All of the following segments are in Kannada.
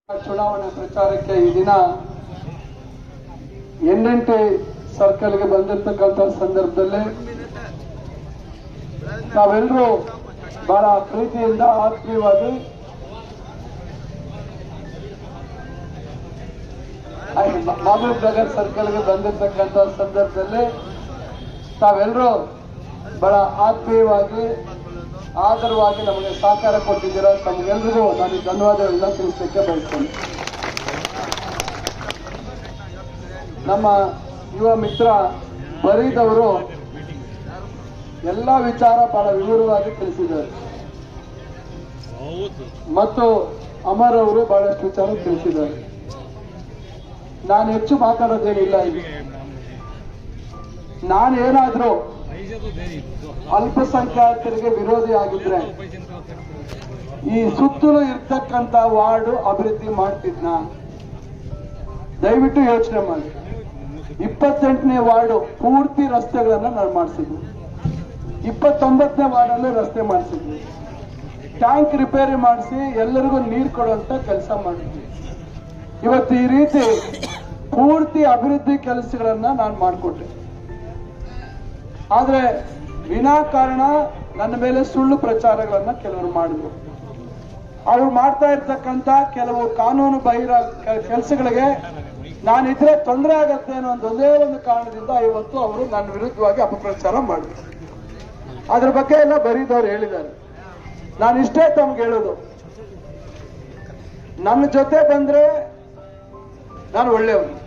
ಚುನಾವಣೆ ಪ್ರಚಾರಕ್ಕೆ ಈ ದಿನ ಎನ್ಎನ್ಟಿ ಸರ್ಕಲ್ಗೆ ಬಂದಿರತಕ್ಕಂತ ಸಂದರ್ಭದಲ್ಲಿ ನಾವೆಲ್ಲರೂ ಬಹಳ ಪ್ರೀತಿಯಿಂದ ಆತ್ಮೀಯವಾಗಿ ಮಾಮೂಲ್ ನಗರ್ ಸರ್ಕಲ್ಗೆ ಬಂದಿರತಕ್ಕಂತ ಸಂದರ್ಭದಲ್ಲಿ ತಾವೆಲ್ಲರೂ ಬಹಳ ಆತ್ಮೀಯವಾಗಿ ಆದರವಾಗಿ ನಮಗೆ ಸಹಕಾರ ಕೊಟ್ಟಿದ್ದೀರಾ. ತಮಗೆಲ್ಲರಿಗೂ ನಾನು ಧನ್ಯವಾದಗಳನ್ನ ತಿಳಿಸಲಿಕ್ಕೆ ಬಯಸ್ತೇನೆ. ನಮ್ಮ ಯುವ ಮಿತ್ರ ಬರೀದವರು ಎಲ್ಲ ವಿಚಾರ ಬಹಳ ವಿವರವಾಗಿ ತಿಳಿಸಿದ್ದಾರೆ ಮತ್ತು ಅಮರ್ ಅವರು ಬಹಳಷ್ಟು ವಿಚಾರ ತಿಳಿಸಿದ್ದಾರೆ. ನಾನು ಹೆಚ್ಚು ಮಾತಾಡೋದೇನಿಲ್ಲ. ಇಲ್ಲಿ ನಾನೇನಾದ್ರೂ ಅಲ್ಪಸಂಖ್ಯಾತರಿಗೆ ವಿರೋಧಿ ಆಗಿದ್ರೆ ಈ ಸುತ್ತಲೂ ಇರ್ತಕ್ಕಂತ ವಾರ್ಡ್ ಅಭಿವೃದ್ಧಿ ಮಾಡ್ತಿದ್ನ? ದಯವಿಟ್ಟು ಯೋಚನೆ ಮಾಡಿ. 28ನೇ ವಾರ್ಡ್ ಪೂರ್ತಿ ರಸ್ತೆಗಳನ್ನ ನಾನು ಮಾಡಿಸಿದ್ವಿ. 29ನೇ ವಾರ್ಡ್ ಅಲ್ಲೂ ರಸ್ತೆ ಮಾಡಿಸಿದ್ವಿ. ಟ್ಯಾಂಕ್ ರಿಪೇರಿ ಮಾಡಿಸಿ ಎಲ್ಲರಿಗೂ ನೀರು ಕೊಡುವಂತ ಕೆಲಸ ಮಾಡಿದ್ವಿ. ಇವತ್ತು ಈ ರೀತಿ ಪೂರ್ತಿ ಅಭಿವೃದ್ಧಿ ಕೆಲಸಗಳನ್ನ ನಾನು ಮಾಡಿಕೊಟ್ಟೆ. ಆದ್ರೆ ವಿನಾಕಾರಣ ನನ್ನ ಮೇಲೆ ಸುಳ್ಳು ಪ್ರಚಾರಗಳನ್ನ ಕೆಲವರು ಮಾಡಿದ್ರು. ಅವ್ರು ಮಾಡ್ತಾ ಇರ್ತಕ್ಕಂತ ಕೆಲವು ಕಾನೂನು ಬಾಹಿರ ಕೆಲಸಗಳಿಗೆ ನಾನಿದ್ರೆ ತೊಂದರೆ ಆಗತ್ತೆ ಅನ್ನೋ ಒಂದೇ ಒಂದು ಕಾರಣದಿಂದ ಇವತ್ತು ಅವರು ನನ್ನ ವಿರುದ್ಧವಾಗಿ ಅಪಪ್ರಚಾರ ಮಾಡಿದ್ರು. ಅದ್ರ ಬಗ್ಗೆ ಎಲ್ಲ ಬರೀದವ್ರು ಹೇಳಿದ್ದಾರೆ. ನಾನು ಇಷ್ಟೇ ತಮ್ಗೆ ಹೇಳೋದು, ನನ್ನ ಜೊತೆ ಬಂದ್ರೆ ನಾನು ಒಳ್ಳೆಯವನು,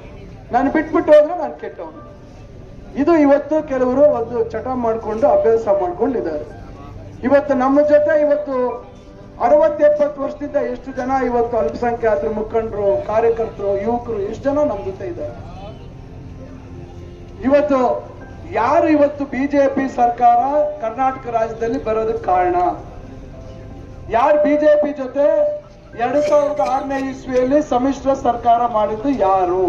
ನಾನು ಬಿಟ್ಬಿಟ್ಟು ಹೋದ್ರೆ ನಾನು ಕೆಟ್ಟವನು. ಇದು ಇವತ್ತು ಕೆಲವರು ಒಂದು ಚಟ ಮಾಡಿಕೊಂಡು ಅಭ್ಯಾಸ ಮಾಡ್ಕೊಂಡಿದ್ದಾರೆ. ಇವತ್ತು ನಮ್ಮ ಜೊತೆ ಇವತ್ತು 60-70 ವರ್ಷದಿಂದ ಎಷ್ಟು ಜನ ಇವತ್ತು ಅಲ್ಪಸಂಖ್ಯಾತರು, ಮುಖಂಡರು, ಕಾರ್ಯಕರ್ತರು, ಯುವಕರು ಎಷ್ಟು ಜನ ನಮ್ಮ ಜೊತೆ ಇದ್ದಾರೆ. ಇವತ್ತು ಯಾರು ಇವತ್ತು ಬಿಜೆಪಿ ಸರ್ಕಾರ ಕರ್ನಾಟಕ ರಾಜ್ಯದಲ್ಲಿ ಬರೋದಕ್ಕೆ ಕಾರಣ? ಯಾರು ಬಿಜೆಪಿ ಜೊತೆ 2006ನೇ ಇಸ್ವಿಯಲ್ಲಿ ಸಮ್ಮಿಶ್ರ ಸರ್ಕಾರ ಮಾಡಿದ್ದು ಯಾರು?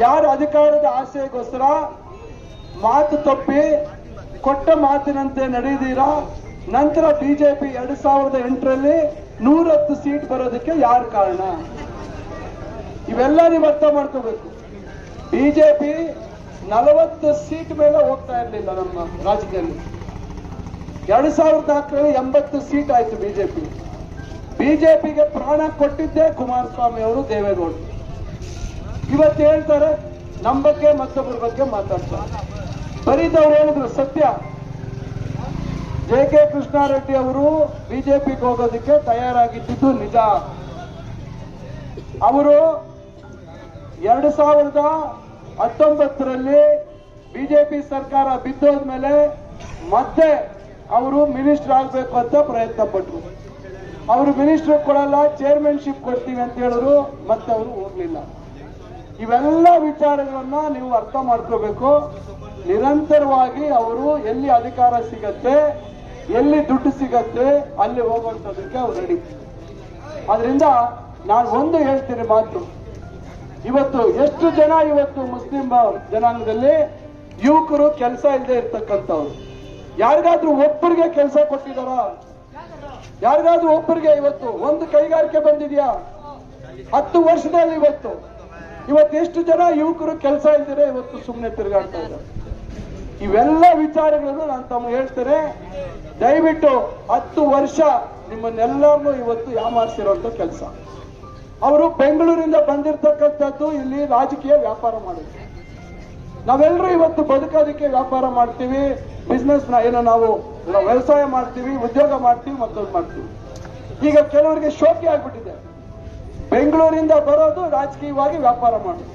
ಯಾರು ಅಧಿಕಾರದ ಆಸೆಗೋಸ್ಕರ ಮಾತು ತಪ್ಪಿ ಕೊಟ್ಟ ಮಾತಿನಂತೆ ನಡೆದಿರಾ? ನಂತರ ಬಿಜೆಪಿ 2008ರಲ್ಲಿ 110 ಸೀಟ್ ಬರೋದಕ್ಕೆ ಯಾರು ಕಾರಣ? ಇವೆಲ್ಲ ನೀವು ಅರ್ಥ ಮಾಡ್ಕೋಬೇಕು. ಬಿಜೆಪಿ 40 ಸೀಟ್ ಮೇಲೆ ಹೋಗ್ತಾ ಇರಲಿಲ್ಲ ನಮ್ಮ ರಾಜ್ಯದಲ್ಲಿ. 2004ರಲ್ಲಿ 80 ಸೀಟ್ ಆಯ್ತು ಬಿಜೆಪಿ. ಬಿಜೆಪಿಗೆ ಪ್ರಾಣ ಕೊಟ್ಟಿದ್ದೇ ಕುಮಾರಸ್ವಾಮಿ ಅವರು, ದೇವೇಗೌಡರು. ಇವತ್ತು ಹೇಳ್ತಾರೆ ನಮ್ಮ ಬಗ್ಗೆ ಮತ್ತೊಬ್ಬರ ಬಗ್ಗೆ ಮಾತಾಡ್ತಾರೆ. ಬರೀದವ್ರು ಹೇಳಿದ್ರು ಸತ್ಯ. JK ಕೃಷ್ಣಾರೆಡ್ಡಿ ಅವರು ಬಿಜೆಪಿಗೆ ಹೋಗೋದಕ್ಕೆ ತಯಾರಾಗಿದ್ದು ನಿಜ. ಅವರು 2019ರಲ್ಲಿ ಬಿಜೆಪಿ ಸರ್ಕಾರ ಬಿದ್ದೋದ್ಮೇಲೆ ಮತ್ತೆ ಅವರು ಮಿನಿಸ್ಟರ್ ಆಗ್ಬೇಕು ಅಂತ ಪ್ರಯತ್ನ ಪಟ್ರು. ಅವರು ಮಿನಿಸ್ಟರ್ ಕೊಡಲ್ಲ, ಚೇರ್ಮನ್ಶಿಪ್ ಕೊಡ್ತೀವಿ ಅಂತ ಹೇಳಿದ್ರು. ಮತ್ತೆ ಅವರು ಹೋಗ್ಲಿಲ್ಲ. ಇವೆಲ್ಲ ವಿಚಾರಗಳನ್ನ ನೀವು ಅರ್ಥ ಮಾಡ್ಕೋಬೇಕು. ನಿರಂತರವಾಗಿ ಅವರು ಎಲ್ಲಿ ಅಧಿಕಾರ ಸಿಗತ್ತೆ, ಎಲ್ಲಿ ದುಡ್ಡು ಸಿಗತ್ತೆ, ಅಲ್ಲಿ ಹೋಗುವಂತದಕ್ಕೆ ಅವ್ರು ರೆಡಿ. ಅದರಿಂದ ನಾನು ಒಂದು ಹೇಳ್ತೀನಿ ಮಾತು. ಇವತ್ತು ಎಷ್ಟು ಜನ ಇವತ್ತು ಮುಸ್ಲಿಂ ಜನಾಂಗದಲ್ಲಿ ಯುವಕರು ಕೆಲಸ ಇಲ್ಲದೆ ಇರ್ತಕ್ಕಂಥವ್ರು, ಯಾರಿಗಾದ್ರೂ ಒಬ್ಬರಿಗೆ ಕೆಲಸ ಕೊಟ್ಟಿದಾರ? ಯಾರಿಗಾದ್ರೂ ಒಬ್ಬರಿಗೆ ಇವತ್ತು ಒಂದು ಕೈಗಾರಿಕೆ ಬಂದಿದ್ಯಾ? 10 ವರ್ಷದಲ್ಲಿ ಇವತ್ತು ಎಷ್ಟು ಜನ ಯುವಕರು ಕೆಲಸ ಇಲ್ದಿರೆ ಇವತ್ತು ಸುಮ್ಮನೆ ತಿರುಗಾಡ್ತಾ ಇದ್ದಾರೆ? ಇವೆಲ್ಲ ವಿಚಾರಗಳನ್ನು ನಾನು ತಮಗೆ ಹೇಳ್ತೇನೆ. ದಯವಿಟ್ಟು 10 ವರ್ಷ ನಿಮ್ಮನ್ನೆಲ್ಲರನ್ನೂ ಇವತ್ತು ಯಾಮಾರಿಸಿರುವಂತ ಕೆಲಸ. ಅವರು ಬೆಂಗಳೂರಿಂದ ಬಂದಿರತಕ್ಕಂಥದ್ದು ಇಲ್ಲಿ ರಾಜಕೀಯ ವ್ಯಾಪಾರ ಮಾಡಿದ್ರು. ನಾವೆಲ್ಲರೂ ಇವತ್ತು ಬದುಕೋದಕ್ಕೆ ವ್ಯಾಪಾರ ಮಾಡ್ತೀವಿ, ಬಿಸ್ನೆಸ್ ಏನೋ ನಾವು ವ್ಯವಸಾಯ ಮಾಡ್ತೀವಿ, ಉದ್ಯೋಗ ಮಾಡ್ತೀವಿ, ಮತ್ತೊಂದು ಮಾಡ್ತೀವಿ. ಈಗ ಕೆಲವರಿಗೆ ಶೋಕಿ ಆಗ್ಬಿಟ್ಟಿದೆ. ಬೆಂಗಳೂರಿಂದ ಬರೋದು ರಾಜಕೀಯವಾಗಿ ವ್ಯಾಪಾರ ಮಾಡೋದು.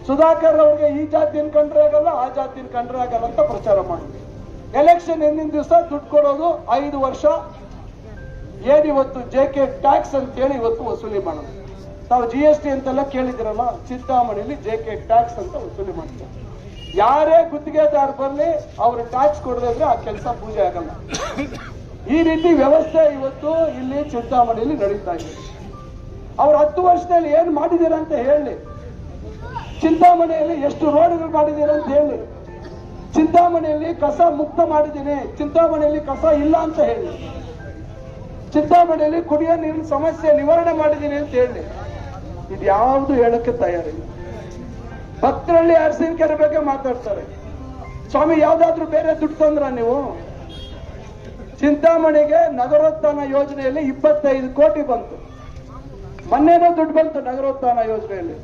ಸುಧಾಕರ್ ಅವ್ರಿಗೆ ಈ ಜಾತಿನ ಕಂಡ್ರೆ ಆಗಲ್ಲ, ಆ ಜಾತಿನ ಕಂಡ್ರೆ ಆಗಲ್ಲ ಅಂತ ಪ್ರಚಾರ ಮಾಡೋದು. ಎಲೆಕ್ಷನ್ ಎಂದಿನ ದಿವಸ ದುಡ್ಡು ಕೊಡೋದು. 5 ವರ್ಷ ಏನಿವತ್ತು JK ಟ್ಯಾಕ್ಸ್ ಅಂತ ಹೇಳಿ ಇವತ್ತು ವಸೂಲಿ ಮಾಡೋದು. ತಾವು GST ಅಂತೆಲ್ಲ ಕೇಳಿದಿರಲ್ಲ, ಚಿಂತಾಮಣಿಯಲ್ಲಿ JK ಟ್ಯಾಕ್ಸ್ ಅಂತ ವಸೂಲಿ ಮಾಡ್ತಾರೆ. ಯಾರೇ ಗುತ್ತಿಗೆದಾರ ಬರಲಿ ಅವರು ಟ್ಯಾಕ್ಸ್ ಕೊಡದಿದ್ರೆ ಆ ಕೆಲಸ ಪೂಜೆ ಆಗಲ್ಲ. ಈ ರೀತಿ ವ್ಯವಸ್ಥೆ ಇವತ್ತು ಇಲ್ಲಿ ಚಿಂತಾಮಣಿಯಲ್ಲಿ ನಡೀತಾ ಇದೆ. ಅವ್ರು 10 ವರ್ಷದಲ್ಲಿ ಏನ್ ಮಾಡಿದ್ದೀರಾ ಅಂತ ಹೇಳಿ. ಚಿಂತಾಮಣಿಯಲ್ಲಿ ಎಷ್ಟು ರೋಡ್ಗಳು ಮಾಡಿದ್ದೀರಾ ಅಂತ ಹೇಳಿ. ಚಿಂತಾಮಣಿಯಲ್ಲಿ ಕಸ ಮುಕ್ತ ಮಾಡಿದ್ದೀನಿ, ಚಿಂತಾಮಣಿಯಲ್ಲಿ ಕಸ ಇಲ್ಲ ಅಂತ ಹೇಳಿ. ಚಿಂತಾಮಣಿಯಲ್ಲಿ ಕುಡಿಯೋ ನೀರಿನ ಸಮಸ್ಯೆ ನಿವಾರಣೆ ಮಾಡಿದ್ದೀನಿ ಅಂತ ಹೇಳಿ ಇದ್ಯಾವುದು ಹೇಳಕ್ಕೆ ತಯಾರಿಲ್ಲ. ಭಕ್ತರಳ್ಳಿ ಅರಸಿನಕೆರೆ ಬಗ್ಗೆ ಮಾತಾಡ್ತಾರೆ. ಸ್ವಾಮಿ ಯಾವ್ದಾದ್ರು ಬೇರೆ ದುಡ್ಡು ತಂದ್ರ ನೀವು? ಚಿಂತಾಮಣಿಗೆ ನಗರೋತ್ಥಾನ ಯೋಜನೆಯಲ್ಲಿ 25 ಕೋಟಿ ಬಂತು. ಮೊನ್ನೆನೋ ದುಡ್ಡು ಬಂತು ನಗರೋತ್ಥಾನ ಯೋಜನೆಯಲ್ಲಿ.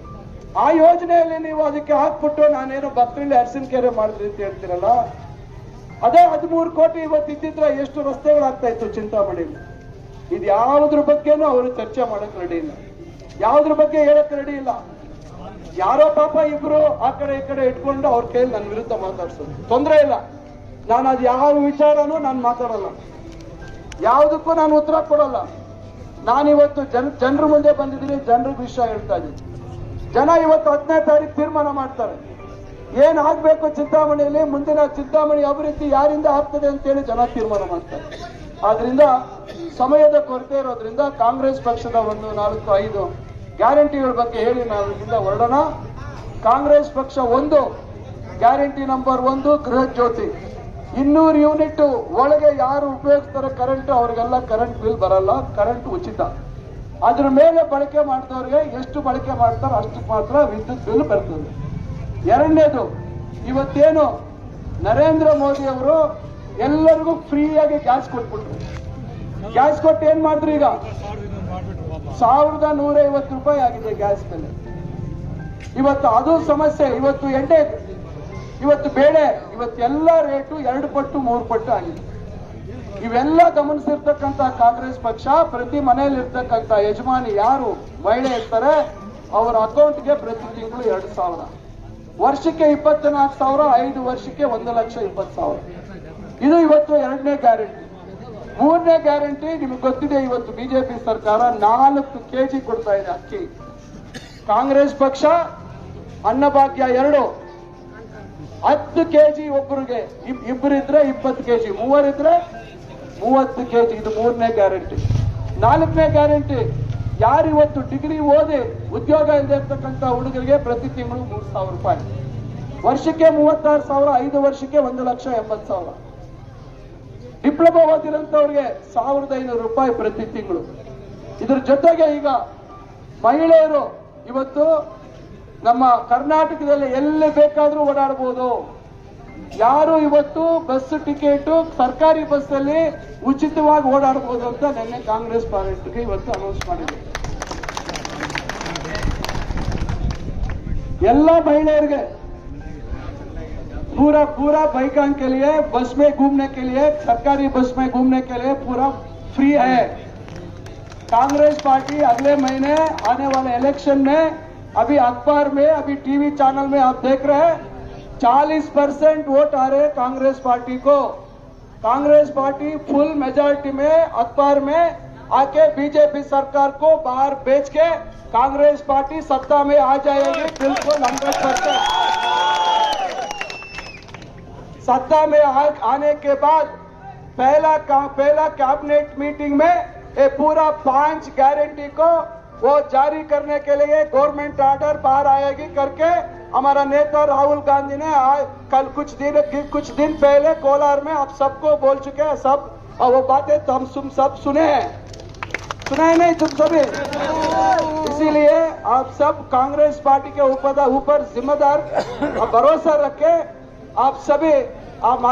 ಆ ಯೋಜನೆಯಲ್ಲಿ ನೀವು ಅದಕ್ಕೆ ಹಾಕ್ಬಿಟ್ಟು ನಾನೇನೋ ಭಕ್ತರಳ್ಳಿ ಅರಸಿನಕೆರೆ ಮಾಡಿದ್ರಿ ಅಂತ ಹೇಳ್ತೀರಲ್ಲ, ಅದೇ 13 ಕೋಟಿ ಇವತ್ತು ಇದ್ದಿದ್ರೆ ಎಷ್ಟು ರಸ್ತೆಗಳಾಗ್ತಾ ಇತ್ತು ಚಿಂತಾಮಣಿಲಿ. ಇದು ಯಾವುದ್ರ ಬಗ್ಗೆನೂ ಅವರು ಚರ್ಚೆ ಮಾಡಕ್ ರೆಡಿ ಇಲ್ಲ, ಯಾವುದ್ರ ಬಗ್ಗೆ ಹೇಳಕ್ ರೆಡಿ ಇಲ್ಲ. ಯಾರೋ ಪಾಪ ಇಬ್ರು ಆ ಕಡೆ ಈ ಕಡೆ ಇಟ್ಕೊಂಡು ಅವ್ರ ಕೈಯಲ್ಲಿ ನನ್ನ ವಿರುದ್ಧ ಮಾತಾಡ್ಸೋದು ತೊಂದರೆ ಇಲ್ಲ. ನಾನು ಅದು ಯಾವ ವಿಚಾರನೂ ನಾನು ಮಾತಾಡಲ್ಲ, ಯಾವುದಕ್ಕೂ ನಾನು ಉತ್ತರ ಕೊಡಲ್ಲ. ನಾನಿವತ್ತು ಜನರ ಮುಂದೆ ಬಂದಿದ್ದೀನಿ, ಜನರಿಗೆ ವಿಷಯ ಹೇಳ್ತಾ ಇದ್ದೀನಿ. ಜನ ಇವತ್ತು 10ನೇ ತಾರೀಕು ತೀರ್ಮಾನ ಮಾಡ್ತಾರೆ ಏನ್ ಆಗ್ಬೇಕು ಚಿಂತಾಮಣಿಯಲ್ಲಿ, ಮುಂದಿನ ಚಿಂತಾಮಣಿ ಅಭಿವೃದ್ಧಿ ಯಾರಿಂದ ಆಗ್ತದೆ ಅಂತೇಳಿ ಜನ ತೀರ್ಮಾನ ಮಾಡ್ತಾರೆ. ಆದ್ರಿಂದ ಸಮಯದ ಕೊರತೆ ಇರೋದ್ರಿಂದ ಕಾಂಗ್ರೆಸ್ ಪಕ್ಷದ 1, 4, 5 ಗ್ಯಾರಂಟಿಗಳ ಬಗ್ಗೆ ಹೇಳಿ ನಾವು ಇಲ್ಲಿಂದ ಹೊರಡೋಣ. ಕಾಂಗ್ರೆಸ್ ಪಕ್ಷ 1 ಗ್ಯಾರಂಟಿ ನಂಬರ್ 1 ಗೃಹ ಜ್ಯೋತಿ 200 ಯೂನಿಟ್ ಒಳಗೆ ಯಾರು ಉಪಯೋಗಿಸ್ತಾರೆ ಕರೆಂಟ್ ಅವ್ರಿಗೆಲ್ಲ ಕರೆಂಟ್ ಬಿಲ್ ಬರಲ್ಲ, ಕರೆಂಟ್ ಉಚಿತ. ಅದ್ರ ಮೇಲೆ ಬಳಕೆ ಮಾಡಿದವ್ರಿಗೆ ಎಷ್ಟು ಬಳಕೆ ಮಾಡ್ತಾರೋ ಅಷ್ಟು ಮಾತ್ರ ವಿದ್ಯುತ್ ಬಿಲ್ ಬರ್ತದೆ. ಎರಡನೇದು, ಇವತ್ತೇನು ನರೇಂದ್ರ ಮೋದಿ ಅವರು ಎಲ್ಲರಿಗೂ ಫ್ರೀಯಾಗಿ ಗ್ಯಾಸ್ ಕೊಟ್ಬಿಟ್ರು. ಗ್ಯಾಸ್ ಕೊಟ್ಟು ಏನ್ ಮಾಡಿದ್ರು, ಈಗ 1150 ರೂಪಾಯಿ ಆಗಿದೆ ಗ್ಯಾಸ್ ಬೆಲೆ. ಇವತ್ತು ಅದು ಸಮಸ್ಯೆ. ಇವತ್ತು ಎಣ್ಣೆ, ಇವತ್ತು ಬೇಳೆ, ಇವತ್ತೆಲ್ಲ ರೇಟು 2 ಪಟ್ಟು 3 ಪಟ್ಟು ಆಗಿದೆ. ಇವೆಲ್ಲ ಗಮನಿಸಿರ್ತಕ್ಕಂಥ ಕಾಂಗ್ರೆಸ್ ಪಕ್ಷ ಪ್ರತಿ ಮನೆಯಲ್ಲಿ ಇರ್ತಕ್ಕಂಥ ಯಜಮಾನಿ ಯಾರು ಮಹಿಳೆ ಇರ್ತಾರೆ ಅವರ ಅಕೌಂಟ್ಗೆ ಪ್ರತಿ ತಿಂಗಳು 2,000, ವರ್ಷಕ್ಕೆ 24,000, 5 ವರ್ಷಕ್ಕೆ 1,20,000. ಇದು ಇವತ್ತು 2ನೇ ಗ್ಯಾರಂಟಿ. 3ನೇ ಗ್ಯಾರಂಟಿ ನಿಮ್ಗೆ ಗೊತ್ತಿದೆ, ಇವತ್ತು ಬಿಜೆಪಿ ಸರ್ಕಾರ 4 kg ಕೊಡ್ತಾ ಇದೆ ಅಕ್ಕಿ. ಕಾಂಗ್ರೆಸ್ ಪಕ್ಷ ಅನ್ನಭಾಗ್ಯ 2 10 kg ಒಬ್ಬರಿಗೆ, ಇಬ್ಬರಿದ್ರೆ 20 kg, ಮೂವರಿದ್ರೆ 30 kg. ಇದು 3ನೇ ಗ್ಯಾರಂಟಿ. 4ನೇ ಗ್ಯಾರಂಟಿ, ಯಾರು ಇವತ್ತು ಡಿಗ್ರಿ ಓದಿ ಉದ್ಯೋಗ ಇಲ್ಲದೆ ಇರ್ತಕ್ಕಂಥ ಹುಡುಗರಿಗೆ ಪ್ರತಿ ತಿಂಗಳು 3,000 ರೂಪಾಯಿ, ವರ್ಷಕ್ಕೆ 36,000, 5 ವರ್ಷಕ್ಕೆ 1,80,000. ಡಿಪ್ಲೊಮಾ ಓದಿರಂತವ್ರಿಗೆ 1,500 ರೂಪಾಯಿ ಪ್ರತಿ ತಿಂಗಳು. ಇದ್ರ ಜೊತೆಗೆ ಈಗ ಮಹಿಳೆಯರು ಇವತ್ತು ನಮ್ಮ ಕರ್ನಾಟಕದಲ್ಲಿ ಎಲ್ಲಿ ಬೇಕಾದ್ರೂ ಓಡಾಡಬಹುದು. ಯಾರು ಇವತ್ತು ಬಸ್ ಟಿಕೆಟ್ ಸರ್ಕಾರಿ ಬಸ್ ಅಲ್ಲಿ ಉಚಿತವಾಗಿ ಓಡಾಡಬಹುದು ಅಂತ ನಿನ್ನೆ ಕಾಂಗ್ರೆಸ್ ಪಾರ್ಟಿಗೆ ಇವತ್ತು ಅನೌನ್ಸ್ ಮಾಡಿದೆ. ಎಲ್ಲ महिलाएं पूरा बाइकान के लिए, बस में घूमने के लिए, सरकारी बस में घूमने के लिए पूरा फ्री है. कांग्रेस पार्टी अगले महीने आने वाले इलेक्शन में, अभी अखबार में, अभी टीवी चैनल में आप देख रहे हैं 40% वोट आ रहे कांग्रेस पार्टी को. कांग्रेस पार्टी फुल मेजॉरिटी में अखबार में आके बीजेपी सरकार को बाहर बेच के कांग्रेस पार्टी सत्ता में आ जाएगी. बिल्कुल 100%. सत्ता में आने के बाद पहला कैबिनेट मीटिंग में ये पूरा 5 गारंटी को वो जारी करने के लिए गवर्नमेंट ऑर्डर बाहर आएगी करके हमारा नेता राहुल गांधी ने कल कुछ दिन पहले कोलार में आप सबको बोल चुके हैं. सब और वो बातें तो हम सब सुने हैं नहीं तुम सभी. इसीलिए आप सब कांग्रेस पार्टी के ऊपर जिम्मेदार भरोसा रखे. आप सभी,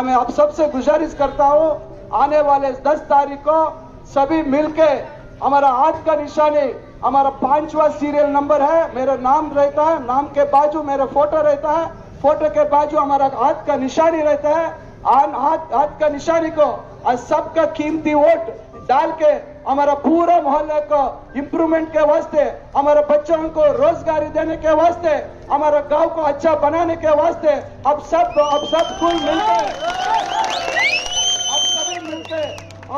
मैं आप सबसे गुजारिश करता हूँ, आने वाले 10 तारीख को सभी मिलके हमारा हाथ का निशानी, हमारा 5वां सीरियल नंबर है, मेरा नाम रहता है, नाम के बाजू मेरा फोटो रहता है, फोटो के बाजू हमारा हाथ का निशानी रहता है. हाथ का निशानी को सबका कीमती वोट डाल के हमारा पूरा मोहल्ले को इम्प्रूवमेंट के वास्ते, हमारे बच्चों को रोजगारी देने के वास्ते, हमारा गांव को अच्छा बनाने के वास्ते अब सब कुल मिलके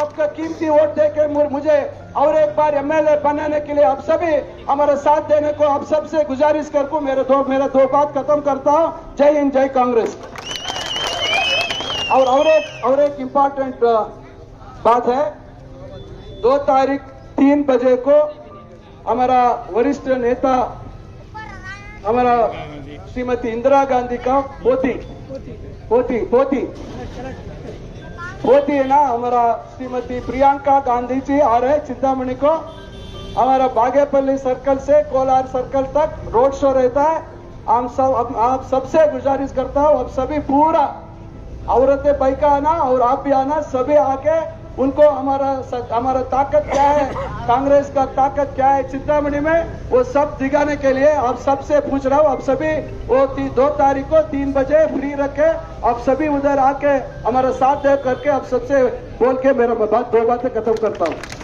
आपका कीमती वोट देके मुझे और एक बार एमएलए बनाने के लिए आप सभी हमारा साथ देने को आप सबसे गुजारिश करके मेरा दो बात खत्म करता हूं. जय हिंद, जय कांग्रेस. और एक इम्पोर्टेंट बात है, 2 तारीख 3 बजे को हमारा वरिष्ठ नेता हमारा श्रीमती इंदिरा गांधी का पोती होती है ना, हमारा श्रीमती प्रियंका गांधी जी आ रहे चिंतामणि को, हमारा बागेपल्ली सर्कल से कोलार सर्कल तक रोड शो रहता है। आप सबसे गुजारिश करता हूँ, अब सभी पूरा औरतें बाइक आना और आप भी आना, सभी आके उनको हमारा ताकत क्या है, कांग्रेस का ताकत क्या है चिंतामणि में, वो सब दिखाने के लिए आप सबसे पूछ रहा हूँ। आप सभी वो 2 तारीख को 3 बजे फ्री रखे, आप सभी उधर आके हमारा साथ दे करके आप सबसे बोल के मेरा बात 2 बातें खत्म करता हूँ।